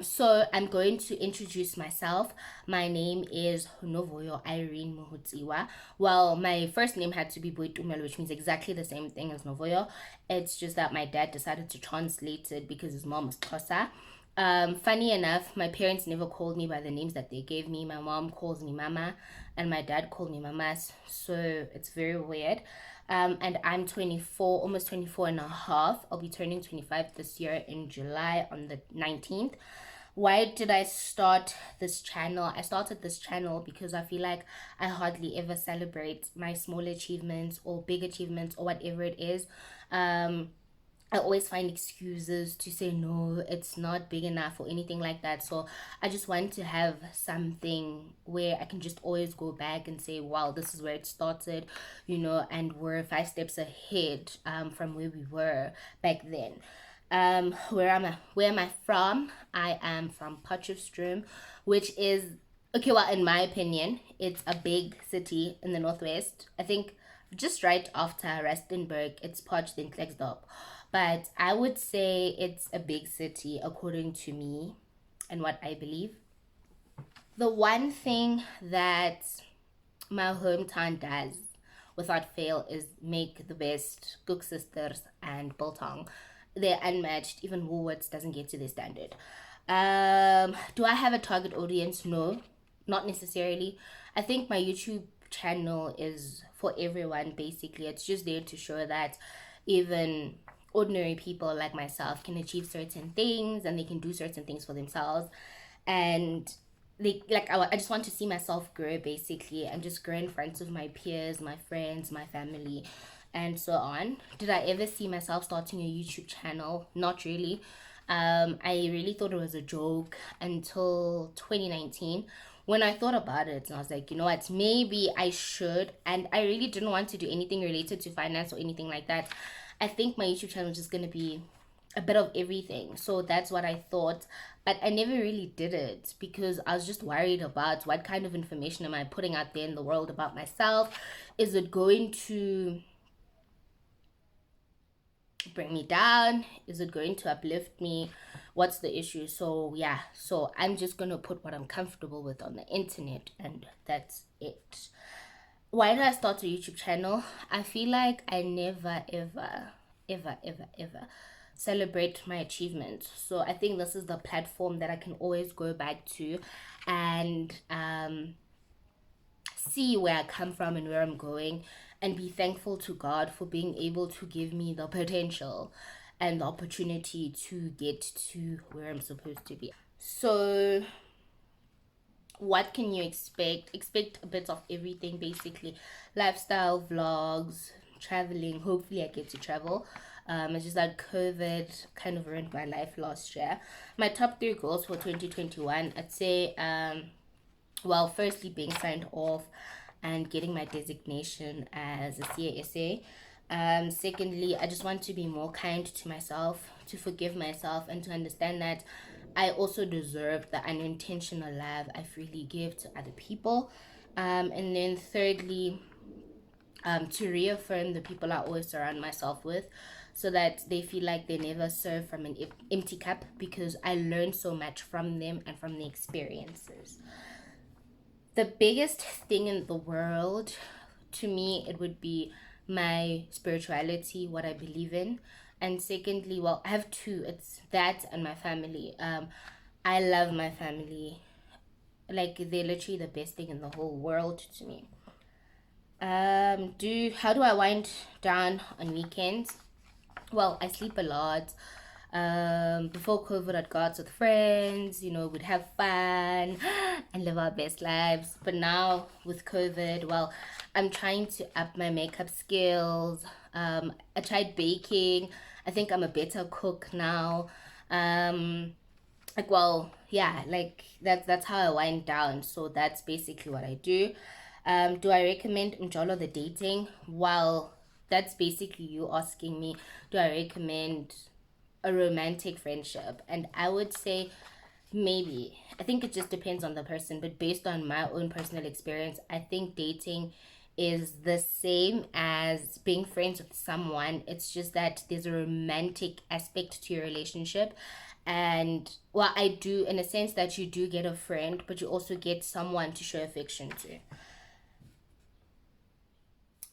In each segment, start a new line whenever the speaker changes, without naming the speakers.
So I'm going to introduce myself. My name is Novuyo Mohutsiwa. Well, my first name had to be Dumelang, which means exactly the same thing as Novuyo. It's just that my dad decided to translate it because his mom was Xhosa. Funny enough, my parents never called me by the names that they gave me. My mom calls me Mama, and my dad called me Mamas. So it's very weird. And I'm 24, almost 24 and a half. I'll be turning 25 this year in July on the 19th. Why did I start this channel? I started this channel because I feel like I hardly ever celebrate my small achievements or big achievements or whatever it is. I always find excuses to say no, it's not big enough or anything like that. So I just want to have something where I can just always go back and say, wow, this is where it started, and we're 5 steps ahead from where we were back then. Where am I from? I am from Potchefstroom, which is okay. Well, in my opinion, it's a big city in the northwest. I think just right after Rustenburg, it's Potch then Klerksdorp, but I would say it's a big city according to me and what I believe. The one thing that my hometown does without fail is make the best cook sisters and biltong. They're unmatched. Even Woolworths doesn't get to their standard. Do I have a target audience? No, not necessarily. I think my YouTube channel is for everyone basically. It's just there to show that even ordinary people like myself can achieve certain things and they can do certain things for themselves. And I just want to see myself grow basically and just grow in front of my peers, my friends, my family, and so on. Did I ever see myself starting a YouTube channel? Not really. I really thought it was a joke until 2019 when I thought about it and I was like, you know what, maybe I should. And I really didn't want to do anything related to finance or anything like that. I think my YouTube channel is just going to be a bit of everything. So that's what I thought. But I never really did it because I was just worried about what kind of information am I putting out there in the world about myself. Is it going to bring me down? Is it going to uplift me? What's the issue? So yeah, so I'm just gonna put what I'm comfortable with on the internet, and that's it. Why did I start a YouTube channel? I feel like I never ever celebrate my achievements. So I think this is the platform that I can always go back to and see where I come from and where I'm going, and be thankful to God for being able to give me the potential and the opportunity to get to where I'm supposed to be. So, what can you expect? Expect a bit of everything basically, lifestyle vlogs, traveling. Hopefully, I get to travel. It's just that COVID kind of ruined my life last year. My top three goals for 2021, I'd say, well, firstly, being signed off and getting my designation as a CASA. Secondly, I just want to be more kind to myself, to forgive myself, and to understand that I also deserve the unintentional love I freely give to other people. And then thirdly, to reaffirm the people I always surround myself with so that they feel like they never serve from an empty cup, because I learned so much from them and from the experiences. The biggest thing in the world to me, it would be my spirituality, what I believe in. And secondly, well, I have two. It's that and my family. I love my family. Like, they're literally the best thing in the whole world to me. Do How do I wind down on weekends? Well, I sleep a lot. Before COVID, I'd go out with friends, we'd have fun and live our best lives. But now with COVID, well, I'm trying to up my makeup skills. I tried baking. I think I'm a better cook now. Well, yeah, like that's how I wind down. So that's basically what I do. Do I recommend Mjolo the dating? Well, that's basically you asking me, do I recommend a romantic friendship? And I would say maybe. I think it just depends on the person, but based on my own personal experience, I think dating is the same as being friends with someone. It's just that there's a romantic aspect to your relationship. And well, I do, in a sense that you do get a friend, but you also get someone to show affection to.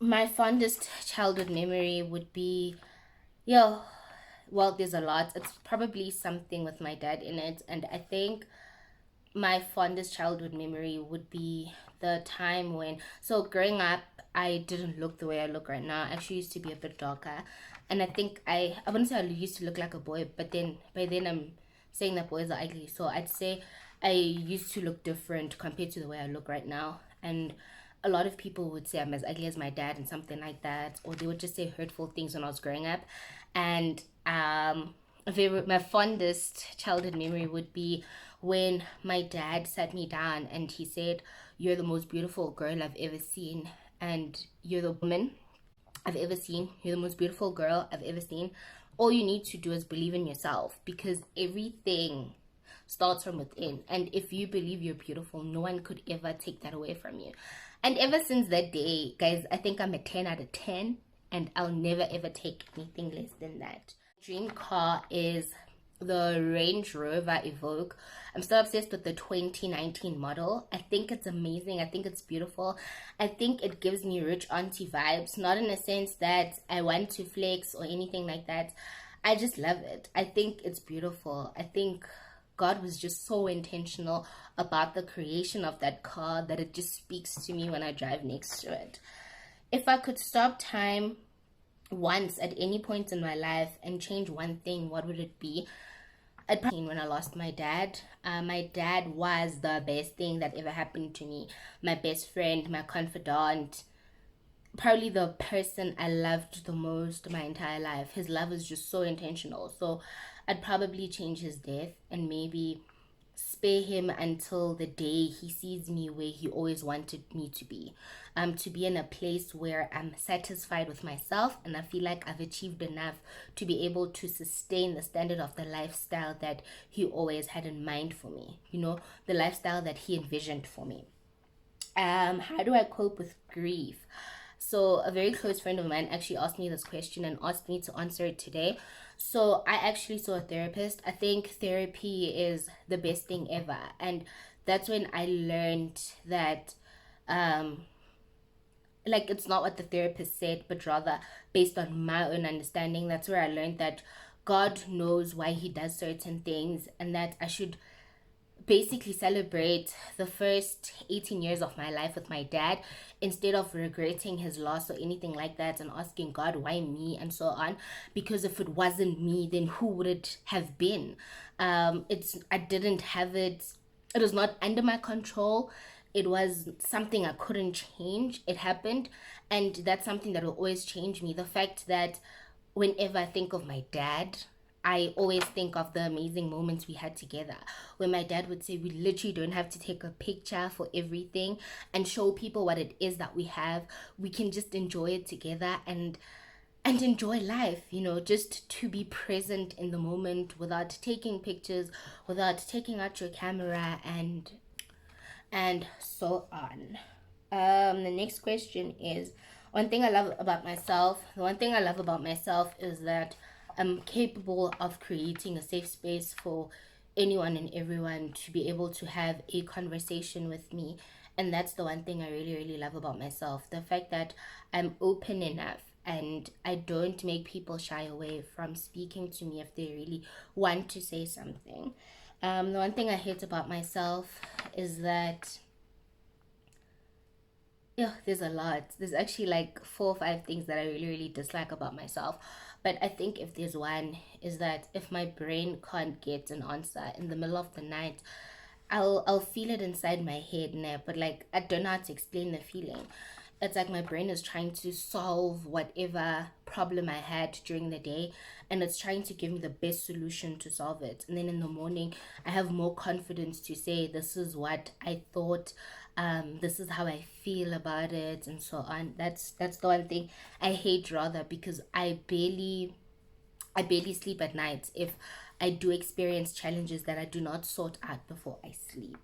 My fondest childhood memory would be, yo, well, there's a lot. It's probably something with my dad in it. And I think my fondest childhood memory would be the time when, so growing up, I didn't look the way I look right now. I actually used to be a bit darker. And I think I wouldn't say I used to look like a boy, but then by then I'm saying that boys are ugly. So I'd say I used to look different compared to the way I look right now. And a lot of people would say I'm as ugly as my dad and something like that, or they would just say hurtful things when I was growing up. And my fondest childhood memory would be when my dad sat me down and he said, "You're the most beautiful girl I've ever seen, and you're the woman I've ever seen. You're the most beautiful girl I've ever seen. All you need to do is believe in yourself, because everything starts from within. And if you believe you're beautiful, no one could ever take that away from you." And ever since that day, guys, I think I'm a 10 out of 10, and I'll never ever take anything less than that. Dream car is the Range Rover Evoque. I'm still obsessed with the 2019 model. I think it's amazing. I think it's beautiful. I think it gives me rich auntie vibes, not in a sense that I want to flex or anything like that. I just love it. I think it's beautiful. I think God was just so intentional about the creation of that car that it just speaks to me when I drive next to it. If I could stop time once at any point in my life and change one thing, what would it be? I'd probably when I lost my dad. My dad was the best thing that ever happened to me. My best friend, my confidant, probably the person I loved the most my entire life. His love was just so intentional. So I'd probably change his death and maybe spare him until the day he sees me where he always wanted me to be in a place where I'm satisfied with myself and I feel like I've achieved enough to be able to sustain the standard of the lifestyle that he always had in mind for me, the lifestyle that he envisioned for me. How do I cope with grief? So a very close friend of mine actually asked me this question and asked me to answer it today. So I actually saw a therapist. I think therapy is the best thing ever. And that's when I learned that like it's not what the therapist said, but rather based on my own understanding. That's where I learned that God knows why he does certain things, and that I should basically celebrate the first 18 years of my life with my dad instead of regretting his loss or anything like that and asking God why me and so on, because if it wasn't me, then who would it have been? I didn't have it. It was not under my control. It was something I couldn't change. It happened, and that's something that will always change me. The fact that whenever I think of my dad, I always think of the amazing moments we had together, where my dad would say we literally don't have to take a picture for everything and show people what it is that we have. We can just enjoy it together and enjoy life, just to be present in the moment without taking pictures, without taking out your camera and so on. The next question is, the one thing I love about myself is that I'm capable of creating a safe space for anyone and everyone to be able to have a conversation with me. And that's the one thing I really, really love about myself. The fact that I'm open enough and I don't make people shy away from speaking to me if they really want to say something. The one thing I hate about myself is that, yeah, there's a lot. There's actually like 4 or 5 things that I really, really dislike about myself. But I think if there's one, is that if my brain can't get an answer in the middle of the night, I'll feel it inside my head now, but like I don't know how to explain the feeling. It's like my brain is trying to solve whatever problem I had during the day, and it's trying to give me the best solution to solve it. And then in the morning, I have more confidence to say, this is what I thought, this is how I feel about it, and so on. That's the one thing I hate, rather, because I barely sleep at night if I do experience challenges that I do not sort out before I sleep.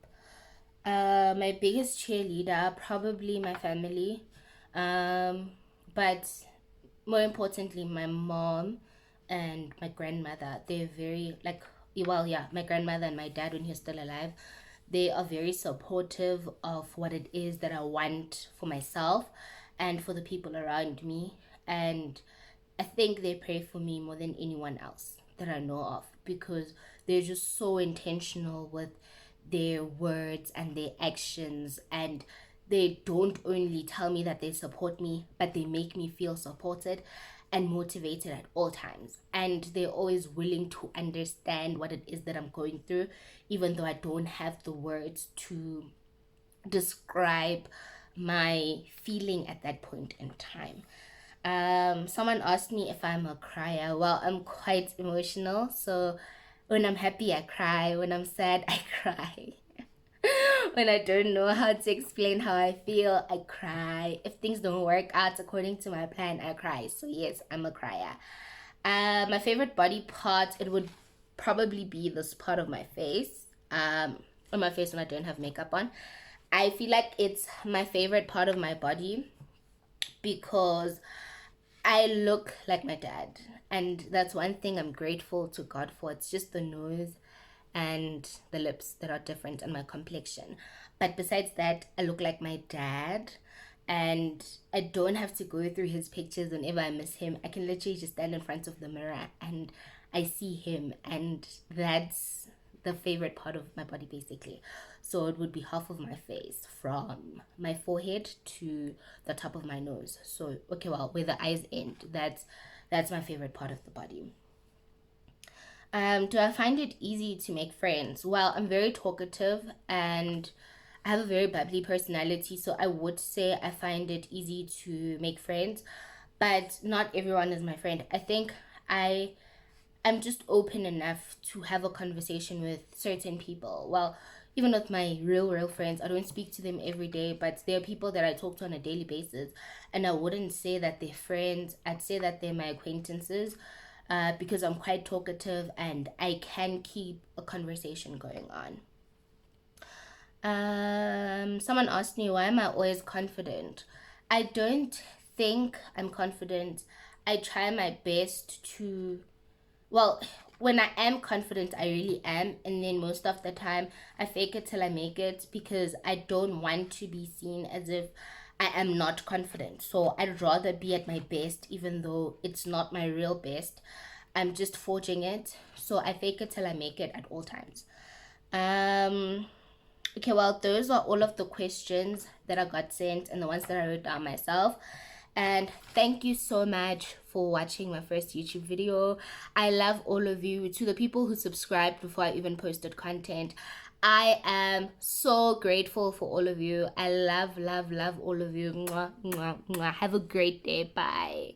My biggest cheerleader, probably my family. But more importantly, my mom and my grandmother, they're very like, well, yeah, my grandmother and my dad, when he was still alive, they are very supportive of what it is that I want for myself and for the people around me. And I think they pray for me more than anyone else that I know of, because they're just so intentional with their words and their actions, and they don't only tell me that they support me, but they make me feel supported and motivated at all times. And they're always willing to understand what it is that I'm going through, even though I don't have the words to describe my feeling at that point in time. Someone asked me if I'm a crier. Well, I'm quite emotional, so when I'm happy, I cry. When I'm sad, I cry. When I don't know how to explain how I feel, I cry. If things don't work out according to my plan, I cry. So yes, I'm a crier. My favorite body part, it would probably be this part of my face. On my face when I don't have makeup on. I feel like it's my favorite part of my body because I look like my dad. And that's one thing I'm grateful to God for. It's just the nose and the lips that are different and my complexion. But besides that, I look like my dad. And I don't have to go through his pictures whenever I miss him. I can literally just stand in front of the mirror and I see him. And that's the favorite part of my body, basically. So it would be half of my face, from my forehead to the top of my nose. So okay, well, where the eyes end, that's my favorite part of the body. Do I find it easy to make friends? Well, I'm very talkative and I have a very bubbly personality, so I would say I find it easy to make friends, but not everyone is my friend. I think I'm just open enough to have a conversation with certain people. Well, even with my real friends, I don't speak to them every day, but there are people that I talk to on a daily basis, and I wouldn't say that they're friends. I'd say that they're my acquaintances, because I'm quite talkative and I can keep a conversation going on. Someone asked me, why am I always confident? I don't think I'm confident. I try my best to, well, when I am confident, I really am. And then most of the time, I fake it till I make it, because I don't want to be seen as if I am not confident. So I'd rather be at my best, even though it's not my real best. I'm just forging it. So I fake it till I make it at all times. Um, Okay, well, those are all of the questions that I got sent and the ones that I wrote down myself. And thank you so much for watching my first YouTube video. I love all of you. To the people who subscribed before I even posted content, I am so grateful for all of you. I love all of you. Mwah, mwah, mwah. Have a great day. Bye.